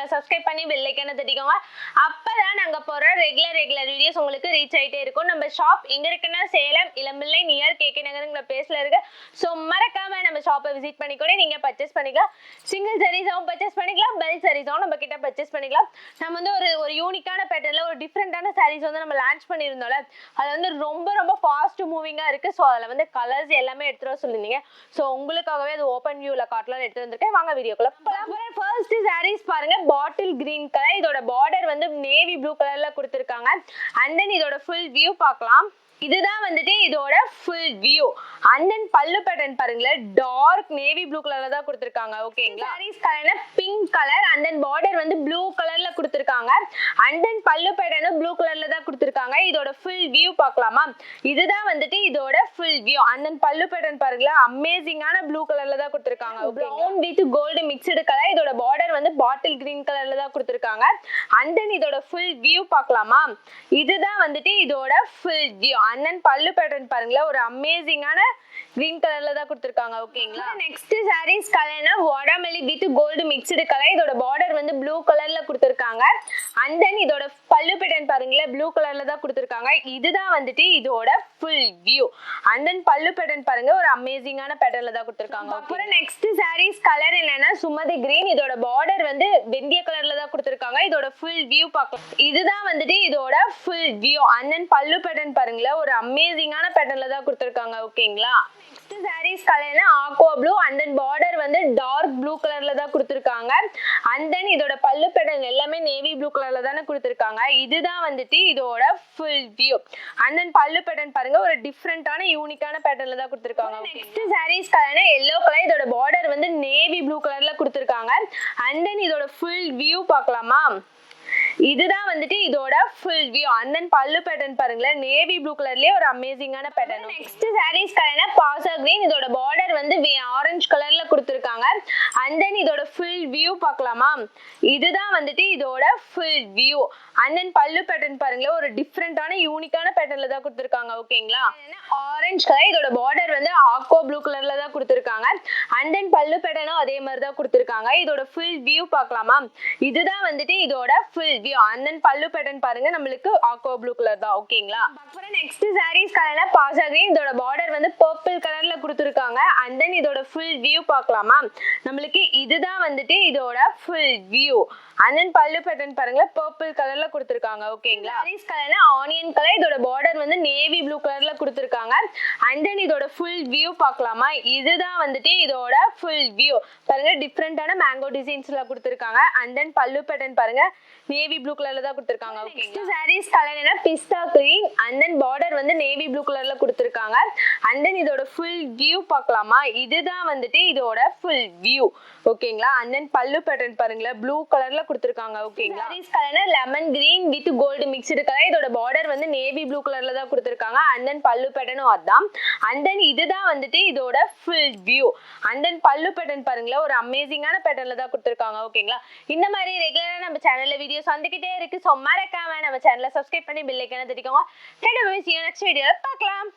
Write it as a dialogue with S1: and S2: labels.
S1: சேனலை சப்ஸ்கிரைப் பண்ணி பெல் ஐகானை தட்டிக்கோங்க. அப்பதான் நாங்க போற ரெகுலர் வீடியோஸ் உங்களுக்கு ரீச் ஆயிட்டே இருக்கும். நம்ம ஷாப் எங்க இருக்குன்னா சேலம் இளம்பிள்ளை நியர் கேகே நகர்ங்கிற பிளேஸ்ல இருக்கு. ஸோ மறக்காம நம்ம ஷாப்பை விசிட் பண்ணி கூட நீங்க பர்ச்சேஸ் பண்ணிக்கலாம். சிங்கிள் சாரீஸாவும் பர்ச்சேஸ் பண்ணிக்கலாம், பெல் சாரீஸாவும் நம்ம கிட்ட பர்ச்சேஸ் பண்ணிக்கலாம். நம்ம வந்து ஒரு யூனிக்கான பேட்டர்ல ஒரு டிஃப்ரெண்டான சாரீஸ் வந்து நம்ம லான்ச் பண்ணியிருந்தோம்ல, அது வந்து ரொம்ப ஃபாஸ்ட் மூவிங்கா இருக்கு. ஸோ அதில் வந்து கலர்ஸ் எல்லாமே எடுத்துட்டு வர சொல்லியிருந்தீங்க. ஸோ உங்களுக்காகவே அது ஓப்பன் வியூல காட்டலாம் எடுத்து வந்திருக்கேன். வாங்க வீடியோக்குள்ள ஃபர்ஸ்ட் சாரீஸ் பாருங்க. பாட்டில் கிரீன் கலர், இதோட பார்டர் வந்து நேவி ப்ளூ கலர்ல கொடுத்துருக்காங்க. அண்ட் தென் இதோட ஃபுல் வியூ பார்க்கலாம். இதுதான் வந்துட்டு இதோட ஃபுல் வியூ. அண்ட் தென் பல்லு பேட்டர்ன் பாருங்களேன், டார்க் நேவி ப்ளூ கலர்ல தான் கொடுத்துருக்காங்க. ஓகேங்களா, sarees colour pink colour. And then border வந்து ப்ளூ கலர்ல கொடுத்துருக்காங்க. அண்ட் தென் பல்லு பேட்டர்னும் ப்ளூ கலர்ல தான் கொடுத்துருக்காங்க. இதோட ஃபுல் வியூ பார்க்கலாமா? இதுதான் வந்துட்டு இதோட ஃபுல் வியூ. அண்ட் தென் பல்லு பேட்டர்ன் பாருங்களேன், அமேசிங்கான ப்ளூ கலர்ல தான் கொடுத்துருக்காங்க. Brown with gold mixed colour. இதோட பார்டர் வந்து பாட்டில் கிரீன் கலர்ல தான் கொடுத்துருக்காங்க. அண்ட் தென் இதோட ஃபுல் வியூ பார்க்கலாமா? இதுதான் வந்துட்டு இதோட ஃபுல் வியூ. அண்ட் தென் பல்லு பேட்டர்ன் பாருங்களேன், ஒரு அமேசிங்கான கிரீன் கலர்ல தான் கொடுத்துருக்காங்க. ஓகேங்களா, நெக்ஸ்ட் சாரீஸ் கலர்னா வாடாமல்லி வித் கோல்டு மிக்ஸ்டு கலர். இதோட பார்டர் வந்து ப்ளூ கலர்ல கொடுத்துருக்காங்க. அண்ட் தென் இதோட பல்லு பேட்டர்ன் பாருங்களேன், ப்ளூ கலர்ல தான் கொடுத்துருக்காங்க. இதுதான் வந்துட்டு இதோட ஃபுல் வியூ. அண்ட் தென் பல்லு பேட்டர்ன் பாருங்க, ஒரு அமேசிங்கான பேட்டர்ன்ல தான் கொடுத்துருக்காங்க. அப்புறம் நெக்ஸ்ட் சாரீஸ் கலர் என்னன்னா சுமதி கிரீன். இதோட பார்டர் வந்து வெந்தய கலர்ல தான் கொடுத்துருக்காங்க. இதோட ஃபுல் வியூ பார்க்கலாம். இதுதான் வந்துட்டு இதோட ஃபுல் வியூ. அண்ட் தென் பல்லு பேட்டர்ன் பாருங்களேன், ஒரு அமேசிங்கான பேட்டர்ன்ல தான் கொடுத்துருக்காங்க. ஓகேங்களா, நெக்ஸ்ட் சாரீஸ் கலர்னா aqua blue. And then border வந்து டார்க் ப்ளூ கலர்ல தான் கொடுத்துருக்காங்க. அண்ட் தென் இதோட பல்லு பேட்டர்ன் எல்லாமே நேவி ப்ளூ கலர்ல தானே கொடுத்துருக்காங்க. இதுதான் வந்துட்டு இதோட ஃபுல் வியூ. அண்ட் தென் பல்லு பேட்டர்ன் பாருங்க, ஒரு டிஃப்ரெண்டான யூனிக்கான பேட்டர்ன்ல தான் கொடுத்துருக்காங்க. நெக்ஸ்ட் சாரீஸ் கலர்னா எல்லோ கலர். இதோட பார்டர் வந்து நேவி ப்ளூ கலர்ல கொடுத்துருக்காங்க. அண்ட் தென் இதோட ஃபுல் வியூ பார்க்கலாமா? இதுதான் வந்துட்டு இதோட ஃபுல் வியூ. அண்ட் தென் பல்லு பேட்டர்ன் பாருங்களேன், நேவி ப்ளூ கலர்லயே ஒரு அமேசிங்கான பேட்டர்ன். நெக்ஸ்ட் சாரீஸ் கலர்னா பாசா கிரீன். இதோட பார்டர் வந்து ஆரஞ்சு கலர்ல கொடுத்துருக்காங்க. அண்ட் தென் இதோட ஃபுல் வியூ பார்க்கலாமா? இதுதான் வந்துட்டு இதோட ஃபுல் வியூ. அண்ட் தென் பல்லு பேட்டர்ன் பாருங்களேன், ஒரு டிஃப்ரெண்டான யூனிக்கான பேட்டர்ன்ல தான் கொடுத்துருக்காங்க. ஓகேங்களா, ஆரஞ்சு கலர். இதோட பார்டர் வந்து ஆக்வா ப்ளூ கலர்ல தான் கொடுத்துருக்காங்க. அண்ட் தென் பல்லு பேட்டர்னும் அதே மாதிரி தான் கொடுத்துருக்காங்க. இதோட ஃபுல் வியூ பார்க்கலாமா? இதுதான் வந்துட்டு இதோட ஃபுல் வியூ. அண்ட் தென் பல்லு பேட்டர்ன் பாருங்க, நம்மளுக்கு ஆக்வா ப்ளூ கலர் தான். ஓகேங்களா, அப்புறம் நெக்ஸ்ட் சாரீஸ் கலர்னா பாசா கிரீன். இதோட பார்டர் வந்து பர்பிள் கலர்ல கொடுத்துருக்காங்க. அண்ட் தென் இதோட ஃபுல் வியூ பார்க்கலாமா? நம்மளுக்கு இதுதான் வந்துட்டு இதோட ஃபுல் வியூ. அண்ட் தென் பல்லு பேட்டர்ன் பாருங்க, பர்பிள் கலர்ல கொடுத்துருக்காங்க. ஓகேங்களா, சாரீஸ் கலர்னா ஆனியன் கலர். இதோட பார்டர் வந்து நேவி ப்ளூ கலர்ல கொடுத்துருக்காங்க. அண்ட் தென் இதோட ஃபுல் வியூ பார்க்கலாமா? இதுதான் வந்துட்டு இதோட ஃபுல் வியூ. பாருங்க, டிஃப்ரெண்டான மேங்கோ டிசைன்ஸ்ல கொடுத்துருக்காங்க. அண்ட் தென் பல்லு பேட்டர்ன் பாருங்க, நேவி ப்ளூ கலர்ல தான் கொடுத்துருக்காங்க. நெக்ஸ்ட் சாரீஸ் கலர் என்ன பிஸ்தா கிரீன். அண்ட் தென் பார்டர் வந்து நேவி ப்ளூ கலர்ல கொடுத்துருக்காங்க. அண்ட் தென் இதோட ஃபுல் வியூ பார்க்கலாமா? இதுதான் வந்துட்டு இதோட ஃபுல் வியூ. ஓகேங்களா, அண்ட் தென் பல்லு பேட்டர்ன் பாருங்களேன், ப்ளூ கலர்ல கொடுத்துருக்காங்க. ஓகேங்களா, சாரீஸ் கலர்னா lemon green with gold mixed colour. இதோட பார்டர் வந்து நேவி ப்ளூ கலர்ல தான் கொடுத்துருக்காங்க. அண்ட் தென் பல்லு பேட்டர்னும் அதான். அண்ட் தென் இதுதான் வந்துட்டு இதோட ஃபுல் வியூ. அண்ட் தென் பல்லு பேட்டர்ன் பாருங்களேன், ஒரு அமேசிங்கான பேட்டர்ன்ல தான் கொடுத்துருக்காங்க. ஓகேங்களா, இந்த மாதிரி ரெகுலரா நம்ம சேனல்ல வீடியோஸ் வந்துகிட்டே இருக்கு. ஸோ மறக்காம நம்ம சேனலை சப்ஸ்கிரைப் பண்ணி பெல் ஐகானை தட்டிக்கோங்க. நெக்ஸ்ட் வீடியோல பார்க்கலாம்.